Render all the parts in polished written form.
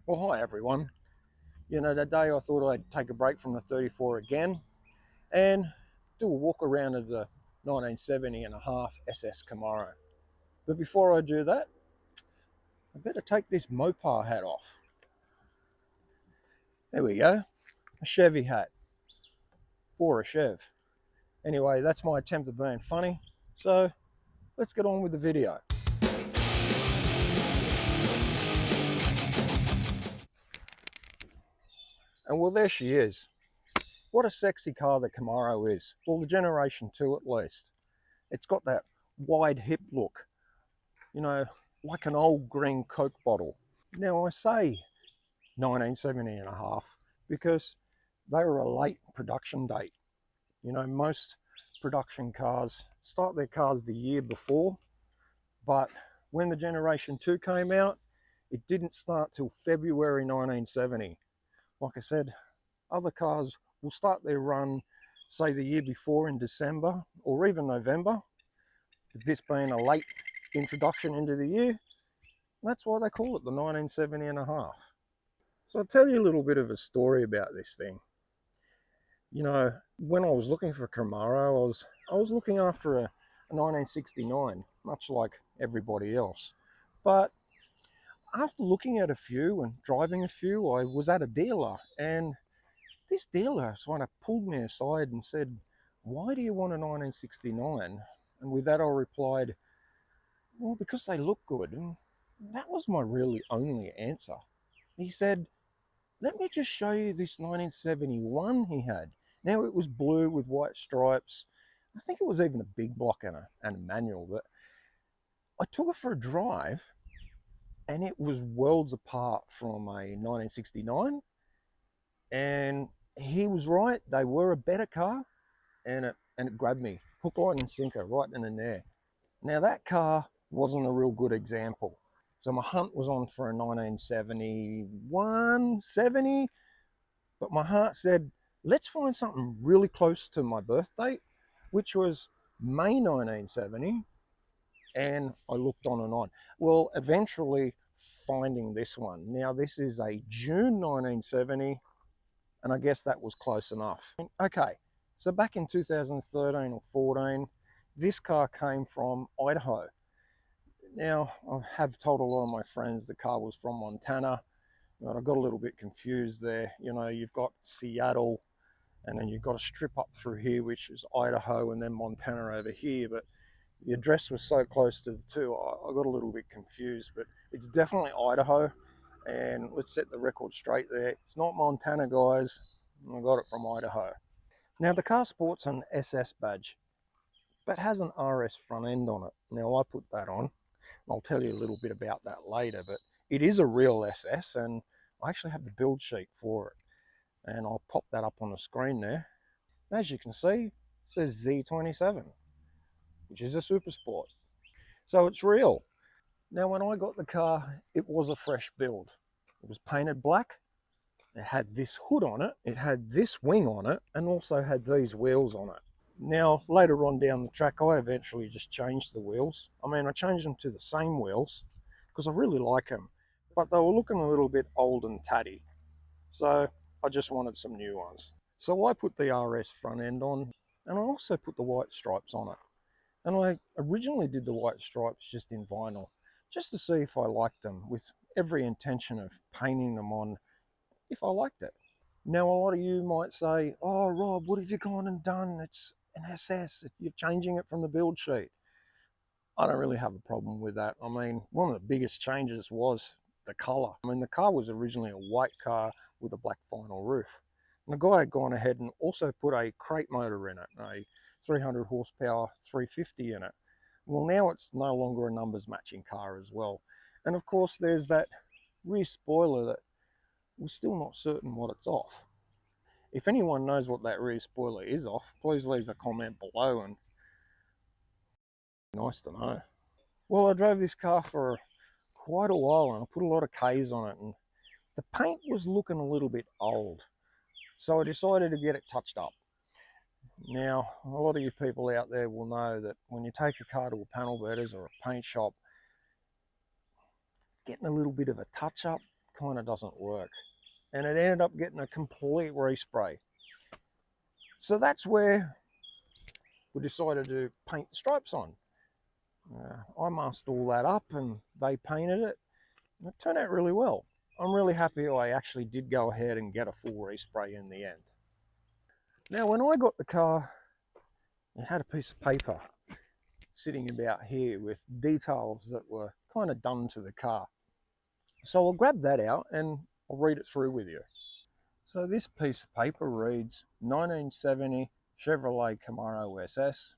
Well, hi everyone. Today I thought I'd take a break from the 34 again and do a walk around of the 1970.5 SS Camaro. But before I do that, I better take this Mopar hat off. There we go, a Chevy hat for a Chev. Anyway, that's my attempt at being funny. So let's get on with the video. And well, there she is. What a sexy car the Camaro is. Well, the Generation 2 at least. It's got that wide hip look, like an old green Coke bottle. Now I say 1970.5 because they were a late production date. Most production cars start their cars the year before, but when the Generation 2 came out, it didn't start till February 1970. Like I said, other cars will start their run, say the year before in December or even November. This being a late introduction into the year, that's why they call it the 1970.5. So I'll tell you a little bit of a story about this thing. When I was looking for a Camaro, I was looking after a 1969, much like everybody else. But after looking at a few and driving a few, I was at a dealer, and this dealer sort of pulled me aside and said, "Why do you want a 1969?" And with that I replied, "Well, because they look good." And that was my really only answer. He said, "Let me just show you this 1971 he had." Now it was blue with white stripes. I think it was even a big block and a manual, but I took it for a drive and it was worlds apart from a 1969. And he was right, they were a better car, and it grabbed me, hook, line and sinker, right in and there. Now that car wasn't a real good example. So my hunt was on for a 1971, 70, but my heart said, let's find something really close to my birth date, which was May 1970, and I looked on and on. Well, eventually finding this one. Now this is a June 1970, and I guess that was close enough. Okay, so back in 2013 or 14, this car came from Idaho. Now, I have told a lot of my friends the car was from Montana, but I got a little bit confused there. You've got Seattle, and then you've got a strip up through here, which is Idaho, and then Montana over here. But the address was so close to the two, I got a little bit confused. But it's definitely Idaho, and let's set the record straight there. It's not Montana, guys. I got it from Idaho. Now, the car sports an SS badge, but has an RS front end on it. Now, I put that on. I'll tell you a little bit about that later, but it is a real SS, and I actually have the build sheet for it, and I'll pop that up on the screen there. As you can see, it says Z27, which is a super sport, so it's real. Now, when I got the car, it was a fresh build. It was painted black, it had this hood on it, it had this wing on it, and also had these wheels on it. Now, later on down the track, I eventually just changed the wheels. I changed them to the same wheels because I really like them, but they were looking a little bit old and tatty. So I just wanted some new ones. So I put the RS front end on, and I also put the white stripes on it. And I originally did the white stripes just in vinyl, just to see if I liked them, with every intention of painting them on if I liked it. Now, a lot of you might say, "Oh, Rob, what have you gone and done? It's an SS, you're changing it from the build sheet." I don't really have a problem with that. One of the biggest changes was the color. The car was originally a white car with a black vinyl roof. And the guy had gone ahead and also put a crate motor in it, a 300 horsepower 350 in it. Well, now it's no longer a numbers matching car as well. And of course, there's that rear spoiler that we're still not certain what it's off. If anyone knows what that rear spoiler is off, please leave a comment below, and nice to know. Well, I drove this car for quite a while and I put a lot of Ks on it, and the paint was looking a little bit old. So I decided to get it touched up. Now, a lot of you people out there will know that when you take a car to a panel beaters or a paint shop, getting a little bit of a touch up kind of doesn't work. And it ended up getting a complete respray. So that's where we decided to paint the stripes on. I masked all that up and they painted it. And it turned out really well. I'm really happy I actually did go ahead and get a full respray in the end. Now, when I got the car, it had a piece of paper sitting about here with details that were kind of done to the car. So I'll grab that out and I'll read it through with you. So this piece of paper reads 1970 Chevrolet Camaro SS,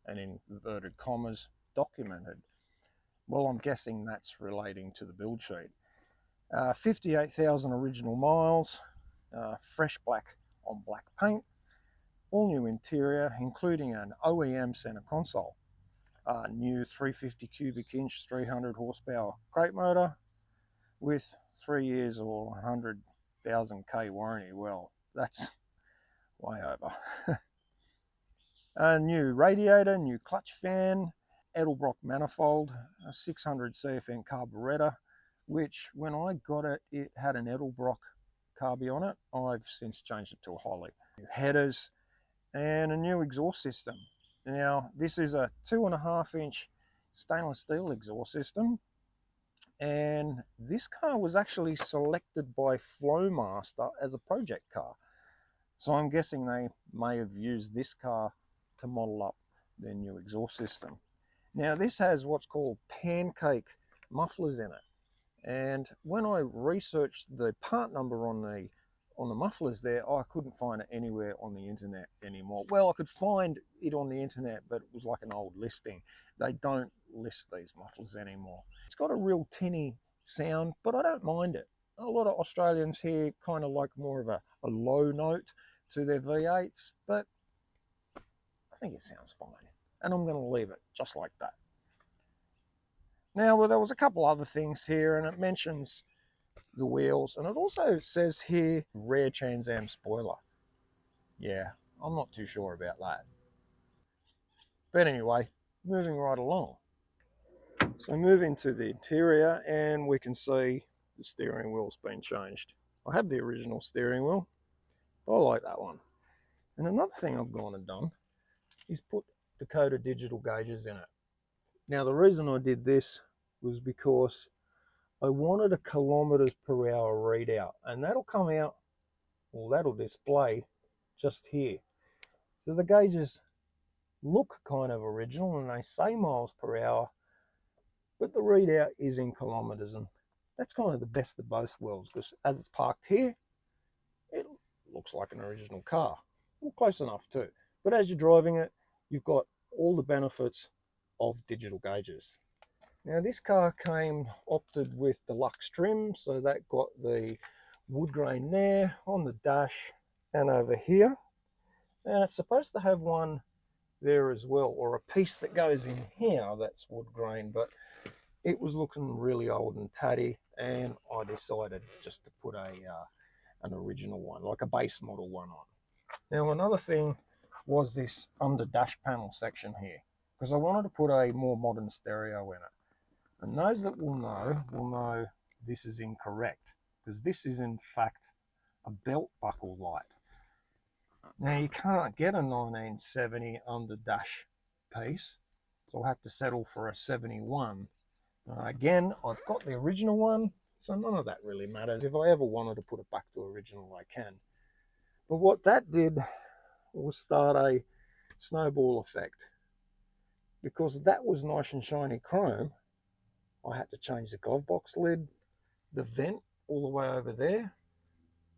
and in inverted commas, documented. Well, I'm guessing that's relating to the build sheet. 58,000 original miles, fresh black on black paint, all new interior, including an OEM center console, new 350 cubic inch 300 horsepower crate motor with 3 years or 100,000 K warranty. Well, that's way over. A new radiator, new clutch fan, Edelbrock manifold, a 600 CFM carburetor, which when I got it, it had an Edelbrock carby on it. I've since changed it to a Holly. New headers and a new exhaust system. Now, this is a 2.5 inch stainless steel exhaust system. And this car was actually selected by Flowmaster as a project car. So I'm guessing they may have used this car to model up their new exhaust system. Now, this has what's called pancake mufflers in it. And when I researched the part number on the mufflers there, I couldn't find it anywhere on the internet anymore. Well, I could find it on the internet, but it was like an old listing. They don't list these mufflers anymore. It's got a real tinny sound, but I don't mind it. A lot of Australians here kind of like more of a low note to their V8s, but I think it sounds fine. And I'm going to leave it just like that. Now, well, there was a couple other things here, and it mentions the wheels, and it also says here rear Trans Am spoiler. Yeah, I'm not too sure about that. But anyway, moving right along. So moving to the interior, and we can see the steering wheel's been changed. I have the original steering wheel, but I like that one. And another thing I've gone and done is put Dakota digital gauges in it. Now, the reason I did this was because I wanted a kilometers per hour readout, and that'll come out, or that'll display just here. So the gauges look kind of original and they say miles per hour, but the readout is in kilometers, and that's kind of the best of both worlds, because as it's parked here, it looks like an original car. Well, close enough too. But as you're driving it, you've got all the benefits of digital gauges. Now, this car opted with deluxe trim, so that got the wood grain there on the dash and over here. And it's supposed to have one there as well, or a piece that goes in here that's wood grain, but it was looking really old and tatty, and I decided just to put an original one, like a base model one on. Now, another thing was this under dash panel section here, because I wanted to put a more modern stereo in it. And those that will know this is incorrect, because this is in fact a belt buckle light. Now, you can't get a 1970 under dash piece, so I'll have to settle for a 71. Again, I've got the original one, so none of that really matters. If I ever wanted to put it back to original, I can. But what that did was start a snowball effect. Because that was nice and shiny chrome, I had to change the glove box lid, the vent all the way over there,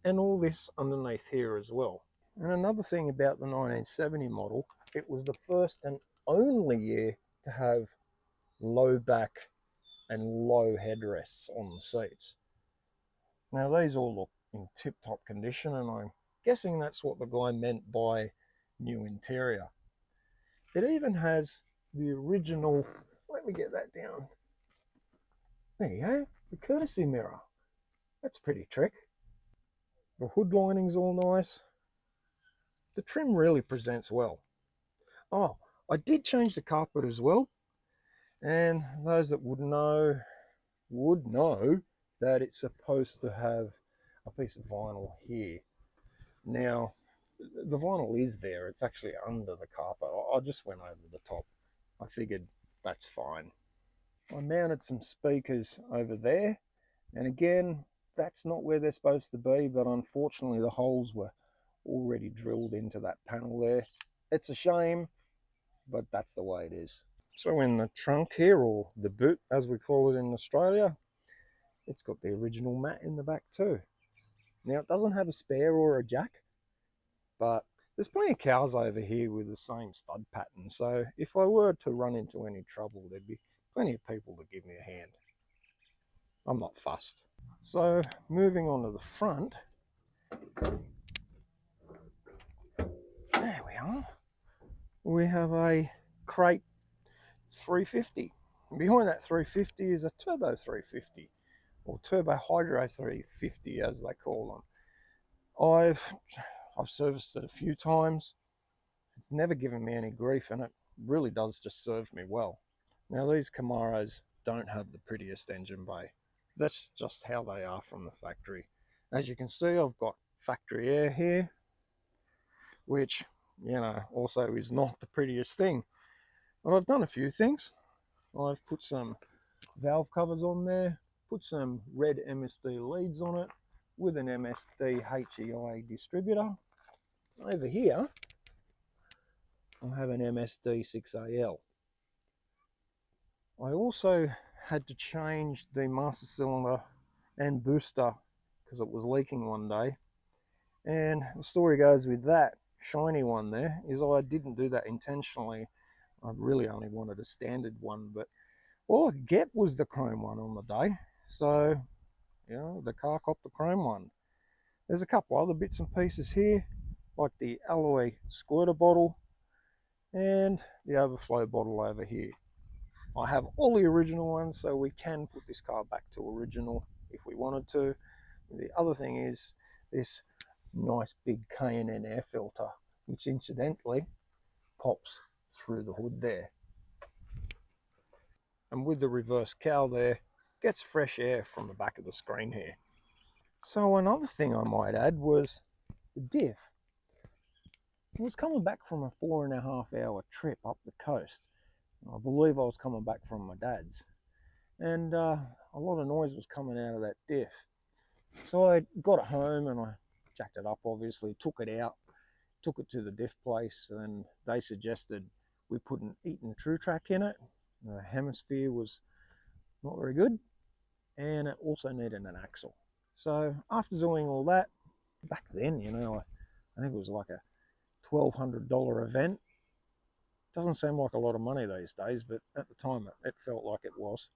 and all this underneath here as well. And another thing about the 1970 model, it was the first and only year to have low back and low headrests on the seats. Now, these all look in tip-top condition, and I'm guessing that's what the guy meant by new interior. It even has the original, let me get that down. There you go, the courtesy mirror. That's pretty trick. The hood lining's all nice. The trim really presents well. Oh, I did change the carpet as well. And those that would know, that it's supposed to have a piece of vinyl here. Now, the vinyl is there. It's actually under the carpet. I just went over the top. I figured that's fine. I mounted some speakers over there, and again, that's not where they're supposed to be, but unfortunately the holes were already drilled into that panel there. It's a shame, but that's the way it is. So in the trunk here, or the boot as we call it in Australia, it's got the original mat in the back too. Now it doesn't have a spare or a jack, but there's plenty of cars over here with the same stud pattern, so if I were to run into any trouble, there'd be plenty of people to give me a hand. I'm not fussed. So moving on to the front, there we are. We have a crate 350. Behind that 350 is a turbo 350, or turbo hydro 350 as they call them. I've serviced it a few times. It's never given me any grief, and it really does just serve me well. Now these Camaros don't have the prettiest engine bay. That's just how they are from the factory. As you can see, I've got factory air here, which, you know, also is not the prettiest thing. But I've done a few things. I've put some valve covers on there, put some red MSD leads on it with an MSD HEI distributor. Over here, I have an MSD 6AL. I also had to change the master cylinder and booster because it was leaking one day. And the story goes with that shiny one there is I didn't do that intentionally. I really only wanted a standard one, but all I could get was the chrome one on the day. So, you know, the car copped the chrome one. There's a couple other bits and pieces here, like the alloy squirter bottle and the overflow bottle over here. I have all the original ones, so we can put this car back to original if we wanted to. The other thing is this nice big K&N air filter, which incidentally pops through the hood there. And with the reverse cowl there, gets fresh air from the back of the screen here. So another thing I might add was the diff. I was coming back from a 4.5-hour trip up the coast. I believe I was coming back from my dad's, and a lot of noise was coming out of that diff. So I got it home and I jacked it up, obviously, took it out, took it to the diff place, and they suggested we put an Eaton True Track in it. The hemisphere was not very good, and it also needed an axle. So after doing all that, back then, you know, I think it was like a $1,200 event. Doesn't seem like a lot of money these days, but at the time it felt like it was.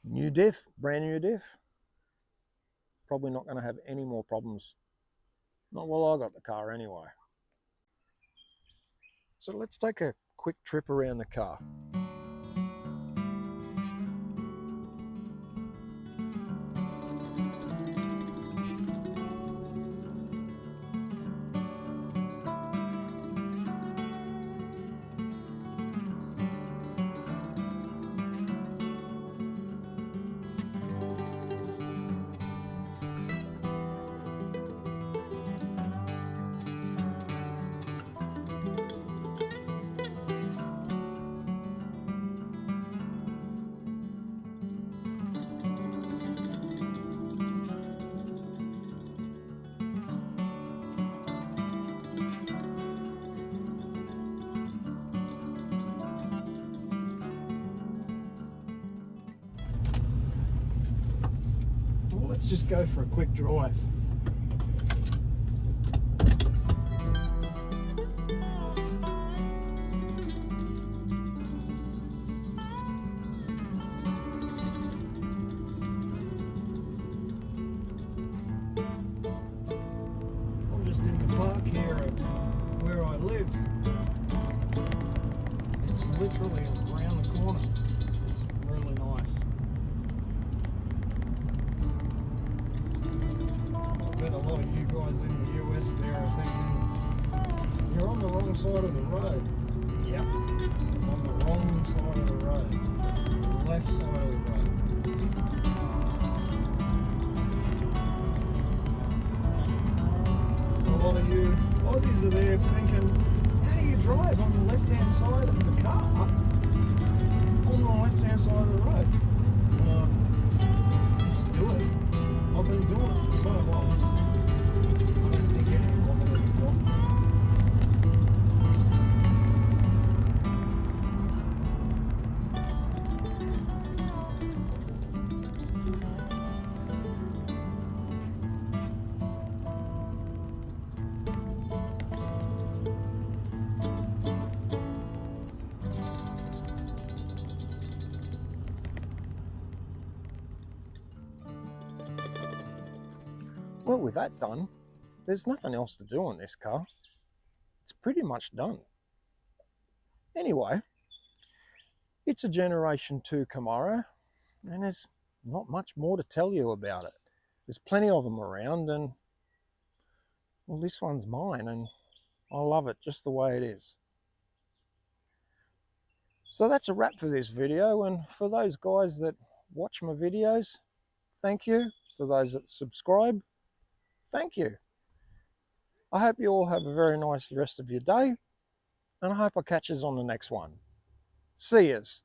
New diff, brand new diff. Probably not going to have any more problems. Not while I got the car anyway. So let's take a quick trip around the car. Let's just go for a quick drive. I'm just in the park here at where I live. It's literally around the corner. It's really nice. I bet a lot of you guys in the US there are thinking, you're on the wrong side of the road. Yep, I'm on the wrong side of the road. The left side of the road. A lot of you Aussies are there thinking, how do you drive on the left-hand side of the car on the left-hand side of the road? You just do it. I've been doing it for so long. I don't think anything of it anymore. Well, with that done, there's nothing else to do on this car. It's pretty much done. Anyway, it's a Generation 2 Camaro, and there's not much more to tell you about it. There's plenty of them around, and well, this one's mine, and I love it just the way it is. So that's a wrap for this video, and for those guys that watch my videos, thank you. For those that subscribe, thank you. I hope you all have a very nice rest of your day, and I hope I catch you on the next one. See yous.